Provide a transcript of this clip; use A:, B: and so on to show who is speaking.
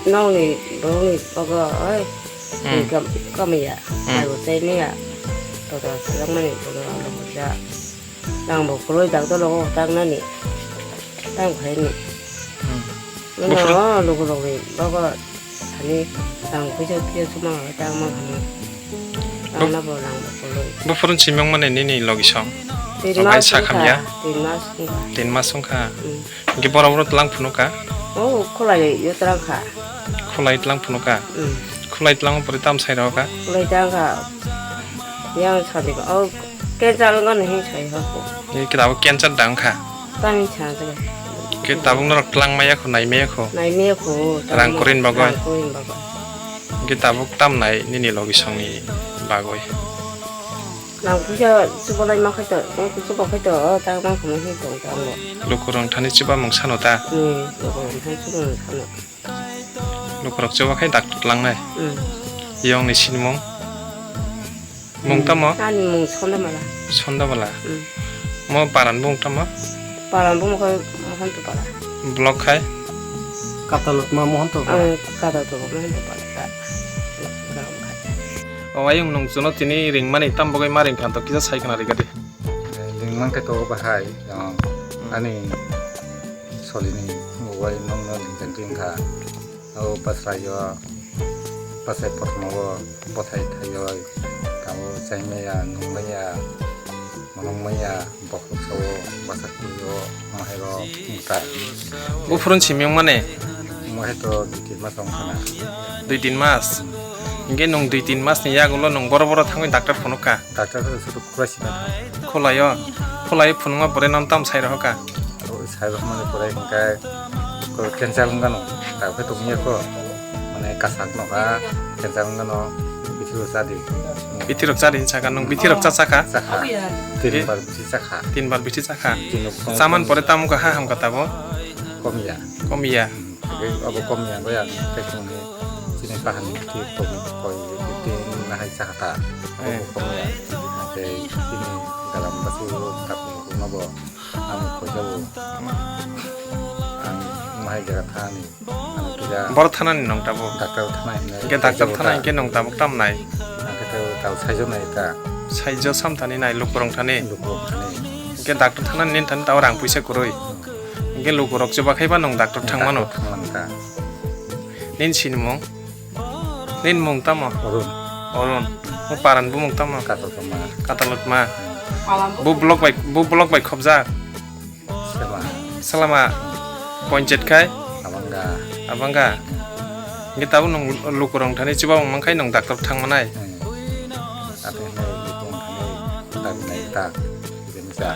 A: nông thì bao giờ ấy thì có mì à này của tây mì à tôi sẽ làm này tôi làm một giờ đang một cái dạng tôi lo đang nó nè đang phải nè nó lúc thì bao giờ 아니 당 그저 피어서만 당만 하는 나보 랑
B: 부푸른 지명만 했니 러기성 어바이 사kam야 덴마송카 이게 뭐라고 랑 푸노까
A: 콜라이 요트랑카
B: 콜라이 랑 푸노까 콜라이 랑 버리 땀 사이라가
A: 콜라이 장카 양 차디가 깨자는 거는 행차이 하고
B: 이렇게 나고 깬짠 당카
A: 땀이 차서
B: 그 따북너럭 랑 마야코 나이메야코
A: 나이메고
B: 랑코린 바고 이게 따북 땀 나이 니니 러기성이 바고이
A: 랑 부자 수보라이 막 했다 수보 했다 땅만 그만 했다 땅거
B: 루코랑 타니 집아 멍사노다
A: 요거 한수는 사노
B: 루코락 저와 카이 닥 랑나이 이형니 신몽 몽따모
A: 아니 몽 손다마라
B: 손다발라 뭐 바란 몽따모
A: 바람 보면 그 한두 바라
B: 블록 카이
C: katalog mo hanto ba
A: 가다 또 보면 한두 바라
B: wayung nung suno tini ring mani tam bogai maring kanto kita sai kana rigadi
C: lingman ka to bahai yang ani solini mobile nong no lingjan ring ka au pasrayo pasai potmo pothai thayo kamu saime ya nong ya monong ya bokho so basakyo mahero muka
B: bufuron chimyong mane
C: moheto dikit masong kana
B: 2-3 mas 이게 농 2-3 mas ni 야고로 농 버러버러 탕고 닥터 푸노까
C: doctor sudah kurasi na
B: 콜라요 푸는가 버레 남땀 사이라 할까
C: saya mana pura ingkai ko cancel ngano tapi tu punya ko mana kasak no ka cancel ngano bitu sadi
B: 비티럭 짜린 차가 농 비티럭 짜사카
C: saka tin bar bitu saka
B: 틴발 비티 차카
C: tin
B: 사만 버레 땀고 하함 같다고
C: komia
B: 꼬미야
C: abu komia ko yang tekuni sini tahan di komi koi tin na hai saka abu komia de ini dalam basu tapi ko bo am ko jabu am mahai jaga thani am kija
B: 버러 타나니 농 따보
C: doctor thana
B: 이게 닥터 타나 이게 농 따복 땀 나이
C: tahu saja naik ta
B: 사이저 삼타니 나이 루코롱 타니
C: lupa ini
B: 이게 닥터 타나니 닌 타니 따오랑 부이세 꾸로이 이게 루코럭 저박 해봐 농 닥터 탕마노
C: manta
B: 닌 신몽 닌 몽 따모
C: urun
B: 어론 뭐 빠란 부몽 따모
C: kata sama
B: 까탈롯 마 bu blok bai khobja
C: sama
B: salama pointet kai
C: abangga
B: abangga ngita bu nong lukurong thani chiba mangkai nong doctor thangmanai
C: apa ini lupa ini tapi naik ta tidak bisa